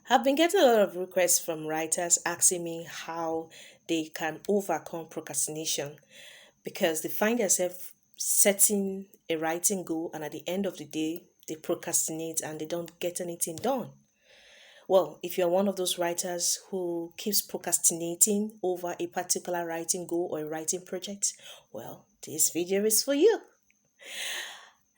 I've been getting a lot of requests from writers asking me how they can overcome procrastination because they find themselves setting a writing goal and at the end of the day they procrastinate and they don't get anything done. Well, if you're one of those writers who keeps procrastinating over a particular writing goal or a writing project, well, this video is for you.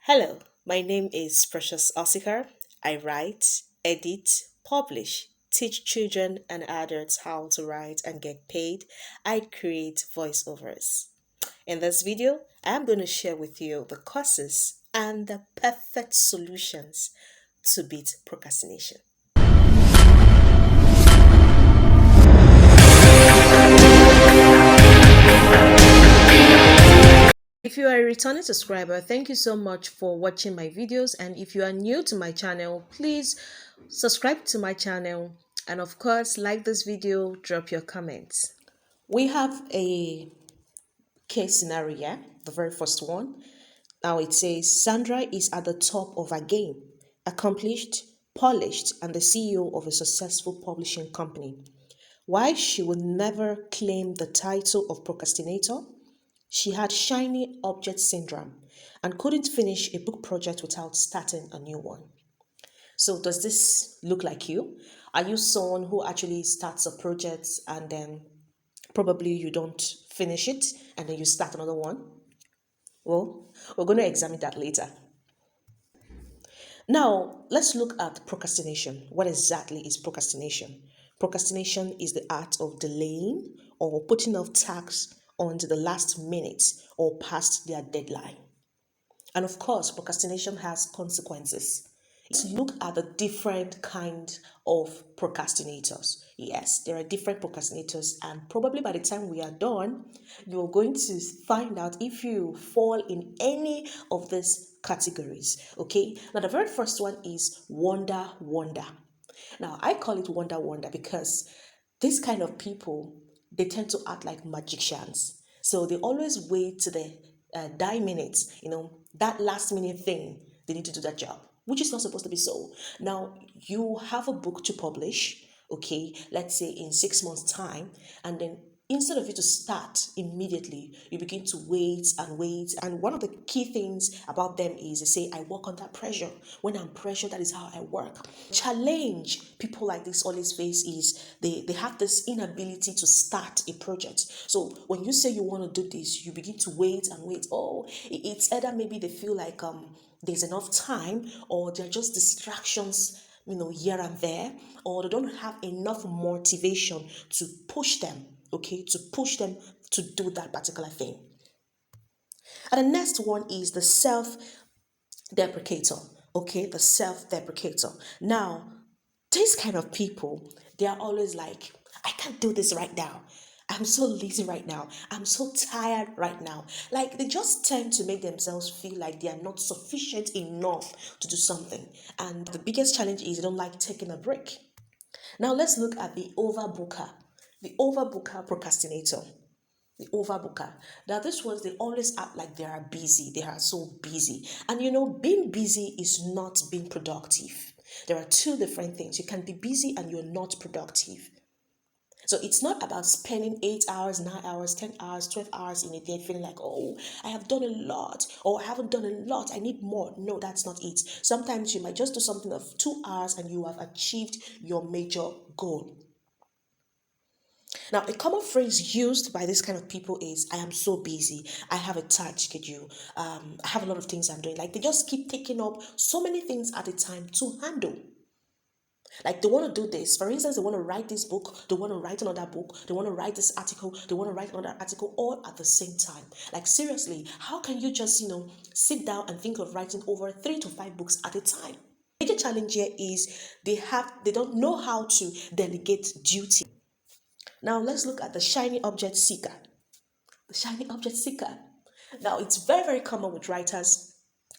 Hello, my name is Precious Oscar. I write, edit, publish, teach children and adults how to write and get paid. I create voiceovers. In this video, I'm going to share with you the causes and the perfect solutions to beat procrastination. If you are a returning subscriber, thank you so much for watching my videos. And if you are new to my channel, please subscribe to my channel. And of course, like this video, drop your comments. We have a case scenario here, the very first one. Now it says Sandra is at the top of her game, accomplished, polished, and the CEO of a successful publishing company. Why she would never claim the title of procrastinator? She had shiny object syndrome and couldn't finish a book project without starting a new one. So, does this look like you? Are you someone who actually starts a project and then probably you don't finish it and then you start another one? Well, we're going to examine that later. Now, let's look at procrastination. What exactly is procrastination? Procrastination is the art of delaying or putting off tasks onto the last minute or past their deadline. And of course, procrastination has consequences. Let's look at the different kind of procrastinators. Yes, there are different procrastinators, and probably by the time we are done, you're going to find out if you fall in any of these categories. Okay, now the very first one is wonder. Now I call it wonder because this kind of people, they tend to act like magicians. So they always wait to the die minutes, that last minute thing, they need to do that job, which is not supposed to be so. Now, you have a book to publish, okay, let's say in 6 months' time, and then instead of you to start immediately, you begin to wait and wait. And one of the key things about them is they say, I work under pressure. When I'm pressured, that is how I work. Challenge people like this always face is they have this inability to start a project. So when you say you want to do this, you begin to wait and wait. Oh, it's either maybe they feel like there's enough time, or they're just distractions, here and there, or they don't have enough motivation to push them, okay, to push them to do that particular thing. And the next one is the self-deprecator, okay, the self-deprecator. Now, these kind of people, they are always like, I can't do this right now. I'm so lazy right now. I'm so tired right now. Like they just tend to make themselves feel like they are not sufficient enough to do something. And the biggest challenge is they don't like taking a break. Now let's look at the overbooker. The overbooker procrastinator. The overbooker. Now these ones, they always act like they are busy. They are so busy. And being busy is not being productive. There are two different things. You can be busy and you're not productive. So it's not about spending 8 hours, 9 hours, 10 hours, 12 hours in a day feeling like, oh, I have done a lot, or I haven't done a lot, I need more. No, that's not it. Sometimes you might just do something of 2 hours and you have achieved your major goal. Now, a common phrase used by this kind of people is, I am so busy. I have a tight schedule. I have a lot of things I'm doing. Like they just keep taking up so many things at a time to handle. Like they want to do this. For instance, they want to write this book, they want to write another book, they want to write this article, they want to write another article all at the same time. Like seriously, how can you just, sit down and think of writing over 3 to 5 books at a time? The major challenge here is they don't know how to delegate duty. Now let's look at the shiny object seeker. The shiny object seeker. Now it's very, very common with writers.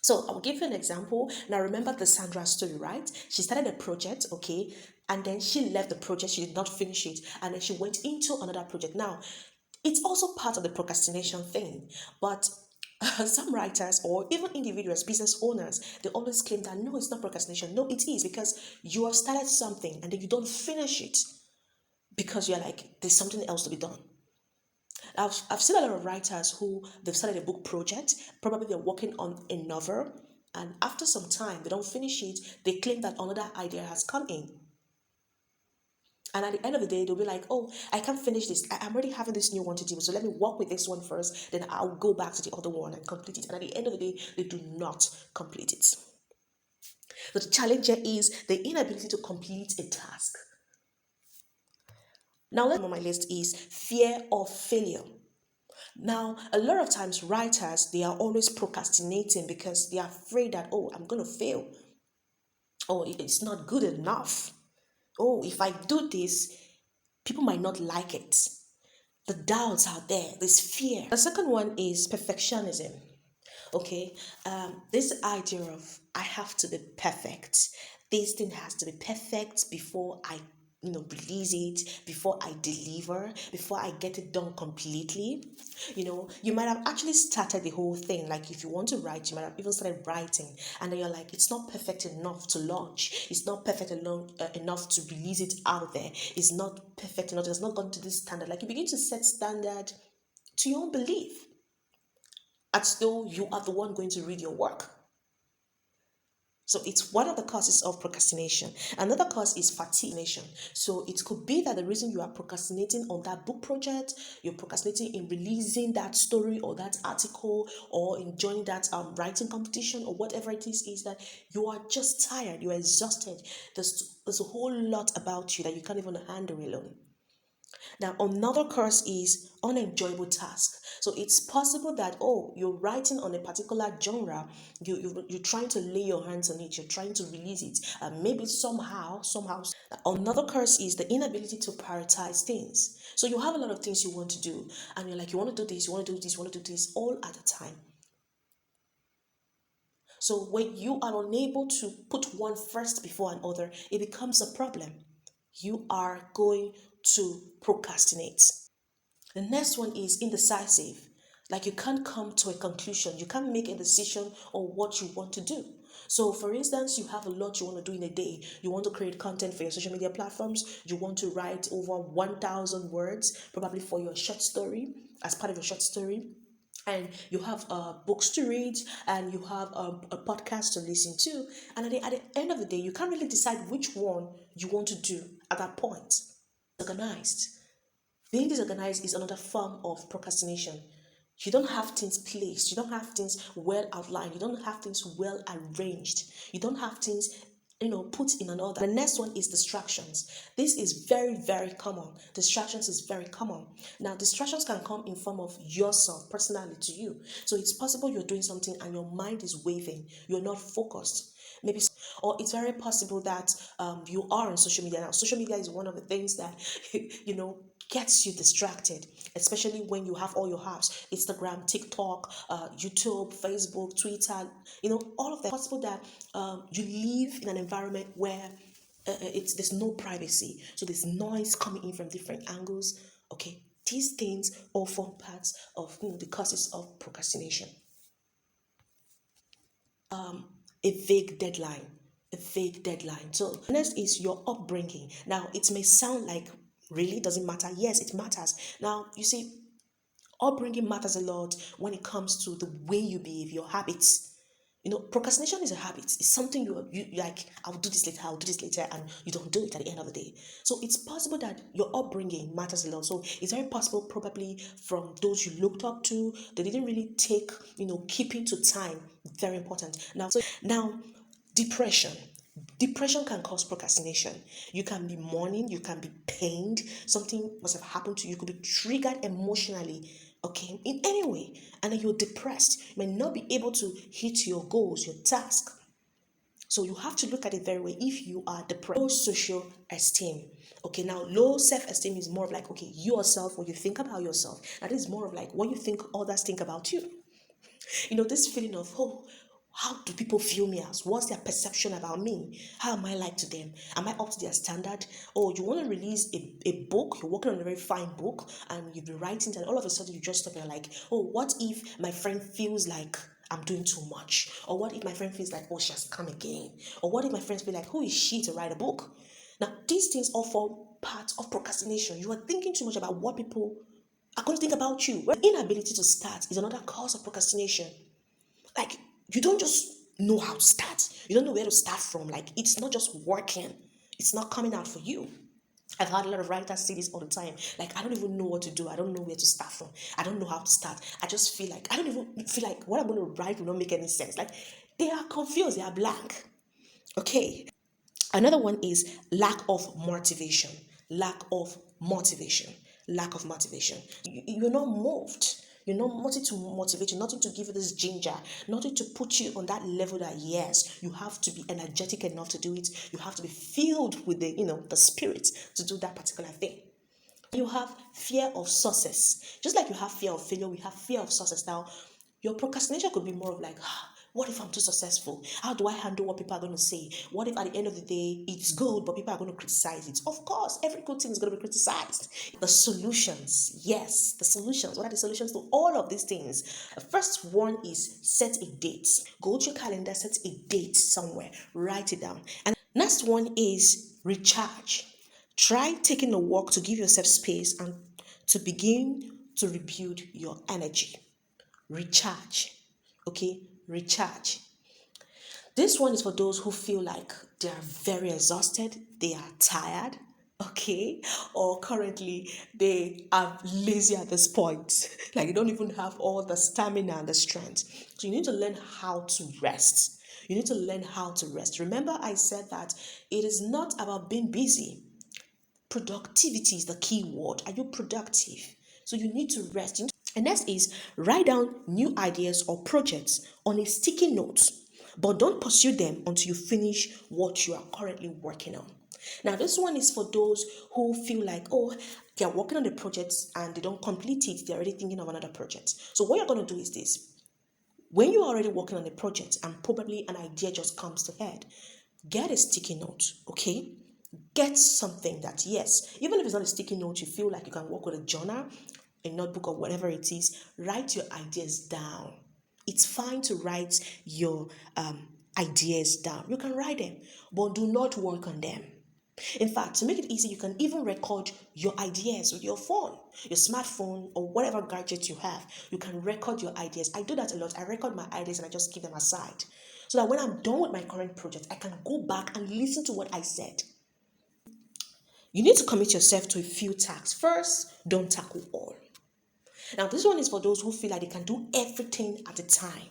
So I'll give you an example. Now remember the Sandra story, right? She started a project, okay, and then she left the project, she did not finish it, and then she went into another project. Now, it's also part of the procrastination thing, but Some writers or even individuals, business owners, they always claim that no, it's not procrastination. No, it is, because you have started something and then you don't finish it because you're like, there's something else to be done. I've seen a lot of writers who they've started a book project, probably they're working on a novel, and after some time they don't finish it, they claim that another idea has come in. And at the end of the day, they'll be like, oh, I can't finish this. I'm already having this new one to do. So let me work with this one first. Then I'll go back to the other one and complete it. And at the end of the day, they do not complete it. So the challenge here is the inability to complete a task. Now, let's on my list is fear of failure. Now, a lot of times writers, they are always procrastinating because they are afraid that, oh, I'm going to fail. Oh, it's not good enough. Oh, if I do this, people might not like it. The doubts out there, this fear. The second one is perfectionism. Okay, this idea of I have to be perfect. This thing has to be perfect before I, release it, before I deliver, before I get it done completely. You might have actually started the whole thing. Like if you want to write, you might have even started writing, and then you're like, it's not perfect enough to launch. It's not perfect enough to release it out there. It's not perfect enough. It's not gone to this standard. Like you begin to set standard to your own belief, as though you are the one going to read your work. So it's one of the causes of procrastination. Another cause is fatigue. So it could be that the reason you are procrastinating on that book project, you're procrastinating in releasing that story or that article or in joining that writing competition or whatever it is that you are just tired, you're exhausted. There's a whole lot about you that you can't even handle alone. Now, another cause is unenjoyable task. So it's possible that, oh, you're writing on a particular genre, you're trying to lay your hands on it, you're trying to release it, and maybe somehow. Another cause is the inability to prioritize things. So you have a lot of things you want to do, and you're like, you want to do this, you want to do this, you want to do this all at a time. So when you are unable to put one first before another, it becomes a problem. You are going to procrastinate. The next one is indecisive. Like you can't come to a conclusion. You can't make a decision on what you want to do. So, for instance, you have a lot you want to do in a day. You want to create content for your social media platforms. You want to write over 1,000 words, probably for your short story, as part of your short story. And you have books to read, and you have a podcast to listen to. And at the end of the day, you can't really decide which one you want to do at that point. Organized. Being disorganized is another form of procrastination. You don't have things placed, you don't have things well outlined, you don't have things well arranged, you don't have things put in an order. The next one is distractions. This is very, very common. Distractions is very common. Now, distractions can come in form of yourself, personally to you. So it's possible you're doing something and your mind is waving, you're not focused. Maybe, or it's very possible that you are on social media. Now, social media is one of the things that gets you distracted, especially when you have all your apps: Instagram, TikTok, YouTube, Facebook, Twitter. All of that. It's possible that you live in an environment where there's no privacy, so there's noise coming in from different angles. Okay, these things all form parts of the causes of procrastination. A vague deadline. A vague deadline. So next is your upbringing. Now it may sound like really doesn't matter. Yes, it matters. Now you see, upbringing matters a lot when it comes to the way you behave, your habits. Procrastination is a habit. It's something you like. I'll do this later. I'll do this later, and you don't do it at the end of the day. So it's possible that your upbringing matters a lot. So it's very possible, probably from those you looked up to, they didn't really take keeping to time very important. Now, depression. Depression can cause procrastination. You can be mourning, you can be pained, something must have happened to you, you could be triggered emotionally, okay, in any way, and then you're depressed. You may not be able to hit your goals, your task. So you have to look at it very well. If you are depressed, low social esteem. Okay, now low self-esteem is more of like, okay, yourself, what you think about yourself. That is more of like what you think others think about you. This feeling of, oh, How do people feel me as? What's their perception about me? How am I like to them? Am I up to their standard? Or you want to release a book, you're working on a very fine book, and you've been writing, and all of a sudden you just stop and you're like, oh, what if my friend feels like I'm doing too much? Or what if my friend feels like, oh, she has come again? Or what if my friends feel like, who is she to write a book? Now, these things all form part of procrastination. You are thinking too much about what people are going to think about you. Inability to start is another cause of procrastination. Like, you don't just know how to start. You don't know where to start from. Like, it's not just working. It's not coming out for you. I've had a lot of writers say this all the time. Like, I don't even know what to do. I don't know where to start from. I don't know how to start. I just feel like, I don't even feel like what I'm going to write will not make any sense. Like, they are confused. They are blank. Okay. Another one is lack of motivation. Lack of motivation. Lack of motivation. You're not moved. You're not nothing to motivate you, nothing to give you this ginger, nothing to put you on that level that yes, you have to be energetic enough to do it. You have to be filled with the spirit to do that particular thing. You have fear of success. Just like you have fear of failure, we have fear of success. Now, your procrastination could be more of like, what if I'm too successful? How do I handle what people are going to say? What if at the end of the day, it's good, but people are going to criticize it? Of course, every good thing is going to be criticized. The solutions, yes, the solutions. What are the solutions to all of these things? The first one is set a date. Go to your calendar, set a date somewhere, write it down. And next one is recharge. Try taking a walk to give yourself space and to begin to rebuild your energy. Recharge. Okay? Recharge. This one is for those who feel like they are very exhausted, they are tired, okay? Or currently they are lazy at this point. Like you don't even have all the stamina and the strength. So you need to learn how to rest. You need to learn how to rest. Remember, I said that it is not about being busy. Productivity is the key word. Are you productive? So you need to rest. And next is write down new ideas or projects on a sticky note, but don't pursue them until you finish what you are currently working on. Now, this one is for those who feel like, oh, they're working on the project and they don't complete it, they're already thinking of another project. So, what you're going to do is this: when you're already working on the project and probably an idea just comes to head, get a sticky note, okay? Get something that, yes, even if it's not a sticky note, you feel like you can work with a journal, a notebook, or whatever it is, write your ideas down. It's fine to write your ideas down. You can write them, but do not work on them. In fact, to make it easy, you can even record your ideas with your phone, your smartphone, or whatever gadget you have. You can record your ideas. I do that a lot. I record my ideas and I just keep them aside. So that when I'm done with my current project, I can go back and listen to what I said. You need to commit yourself to a few tasks. First, don't tackle all. Now, this one is for those who feel like they can do everything at a time.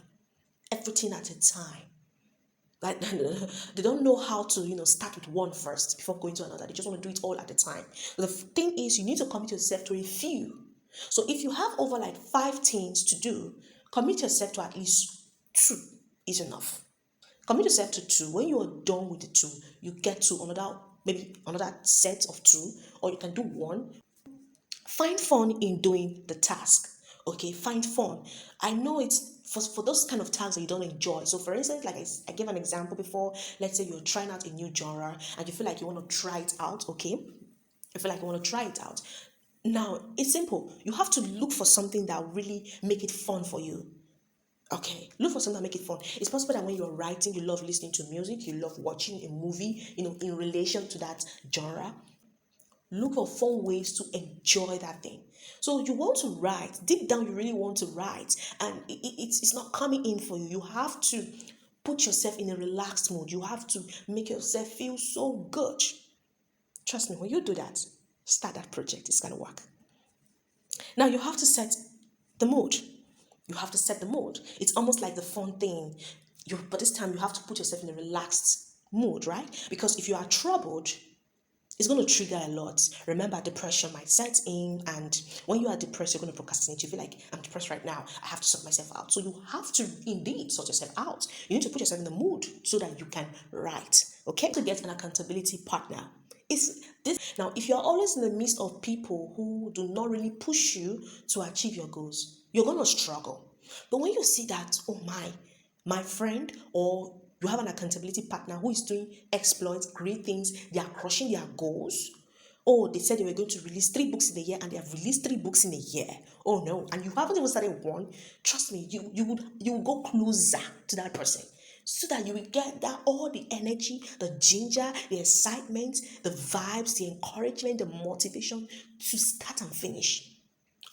Everything at a time. Like they don't know how to, start with one first before going to another. They just want to do it all at a time. So the thing is, you need to commit yourself to a few. So if you have over like 5 things to do, commit yourself to at least 2 is enough. Commit yourself to 2. When you are done with the 2, you get to maybe another set of 2, or you can do 1. Find fun in doing the task. Okay, find fun. I know it's for those kind of tasks that you don't enjoy. So, for instance, like I gave an example before, let's say you're trying out a new genre and you feel like you want to try it out, okay? You feel like you want to try it out. Now, it's simple. You have to look for something that will really make it fun for you. Okay, look for something that make it fun. It's possible that when you're writing, you love listening to music, you love watching a movie, in relation to that genre. Look for fun ways to enjoy that thing. So you want to write, deep down you really want to write, and it's not coming in for you. You have to put yourself in a relaxed mood. You have to make yourself feel so good. Trust me, when you do that, start that project, it's going to work. Now you have to set the mood. You have to set the mood. It's almost like the fun thing. But this time you have to put yourself in a relaxed mood, right? Because if you are troubled, it's going to trigger a lot. Remember, depression might set in, and when you are depressed, you're going to procrastinate. You feel like, I'm depressed right now. I have to sort myself out. So you have to indeed sort yourself out. You need to put yourself in the mood so that you can write. Okay? To get an accountability partner. Is this now? If you're always in the midst of people who do not really push you to achieve your goals, you're going to struggle. But when you see that, oh my friend, or you have an accountability partner who is doing exploits, great things, they are crushing their goals. Oh, they said they were going to release 3 books in a year and they have released 3 books in a year. Oh no, and you haven't even started one. Trust me, you would go closer to that person so that you will get that all the energy, the ginger, the excitement, the vibes, the encouragement, the motivation to start and finish.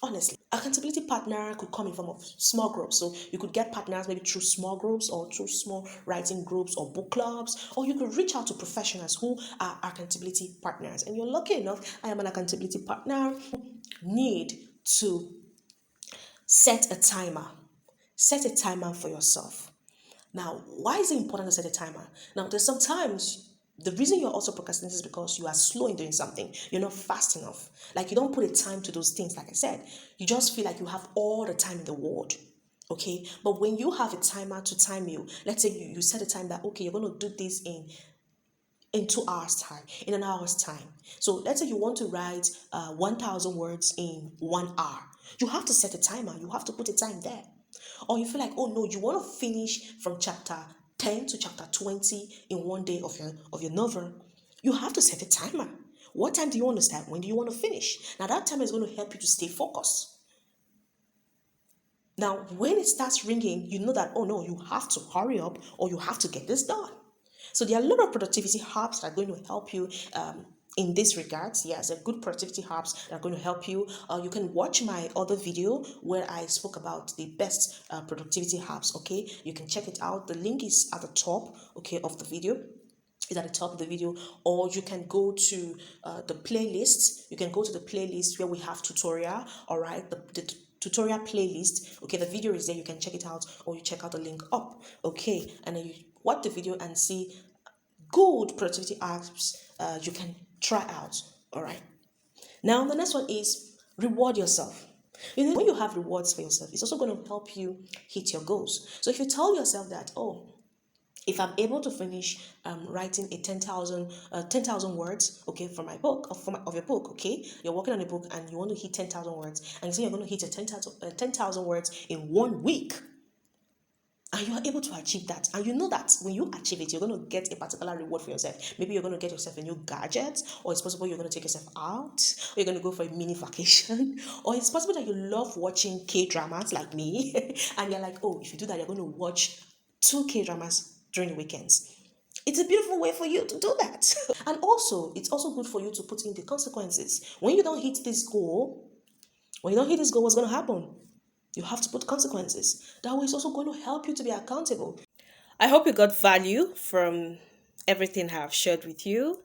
Honestly, accountability partner could come in form of small groups. So you could get partners maybe through small groups or through small writing groups or book clubs, or you could reach out to professionals who are accountability partners. And you're lucky enough, I am an accountability partner. Need to set a timer. Set a timer for yourself. Now, why is it important to set a timer? Now, there's sometimes the reason you're also procrastinating is because you are slow in doing something. You're not fast enough. Like you don't put a time to those things, like I said. You just feel like you have all the time in the world. Okay? But when you have a timer to time you, let's say you set a time that, okay, you're going to do this in 2 hours time, in an hour's time. So let's say you want to write 1,000 words in 1 hour. You have to set a timer. You have to put a time there. Or you feel like, oh no, you want to finish from chapter 10 to chapter 20 in one day of your novel. You have to set a timer. What time do you want to start? When do you want to finish? Now that timer is going to help you to stay focused. Now, when it starts ringing, you know that, oh no, you have to hurry up or you have to get this done. So there are a lot of productivity hubs that are going to help you in this regards. Yes, a good productivity hubs that are going to help you. You can watch my other video where I spoke about the best productivity hubs. Okay, you can check it out. The link is at the top, okay, of the video. Is at the top of the video, or you can go to the playlist. You can go to the playlist where we have tutorial. All right, the tutorial playlist. Okay, the video is there. You can check it out, or you check out the link up. Okay, and then you watch the video and see good productivity apps you can try out. All right. Now the next one is reward yourself. You know, when you have rewards for yourself, it's also going to help you hit your goals. So if you tell yourself that, oh, if I'm able to finish writing a 10,000 words, okay, for my book, of your book, okay, you're working on a book and you want to hit 10,000 words, and you say you're going to hit a 10,000 words in 1 week, and you are able to achieve that, and you know that when you achieve it, you're going to get a particular reward for yourself. Maybe you're going to get yourself a new gadget, or it's possible you're going to take yourself out, or you're going to go for a mini vacation, or it's possible that you love watching K-dramas like me, and you're like, oh, if you do that, you're going to watch 2 K-dramas during the weekends. It's a beautiful way for you to do that. And also, it's also good for you to put in the consequences. When you don't hit this goal, what's going to happen? You have to put consequences. That way is also going to help you to be accountable. I hope you got value from everything I have shared with you.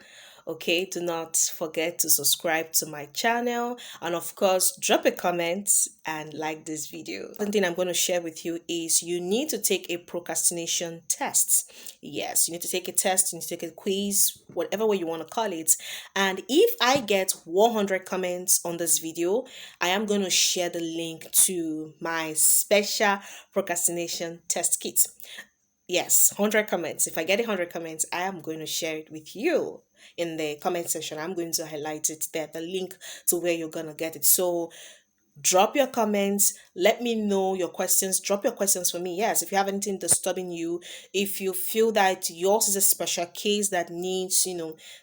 Okay, do not forget to subscribe to my channel, and of course drop a comment and like this video. One thing I'm going to share with you is you need to take a procrastination test. Yes, you need to take a test, you need to take a quiz, whatever way you want to call it. And if I get 100 comments on this video, I am going to share the link to my special procrastination test kit. Yes, 100 comments. If I get 100 comments, I am going to share it with you in the comment section. I'm going to highlight it there, the link to where you're going to get it. So drop your comments, let me know your questions, drop your questions for me. Yes, if you have anything disturbing you, if you feel that yours is a special case that needs,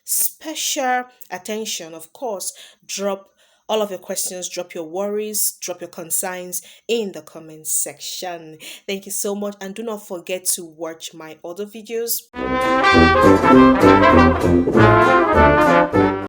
special attention, of course, drop all of your questions, drop your worries, drop your concerns in the comments section. Thank you so much, and do not forget to watch my other videos.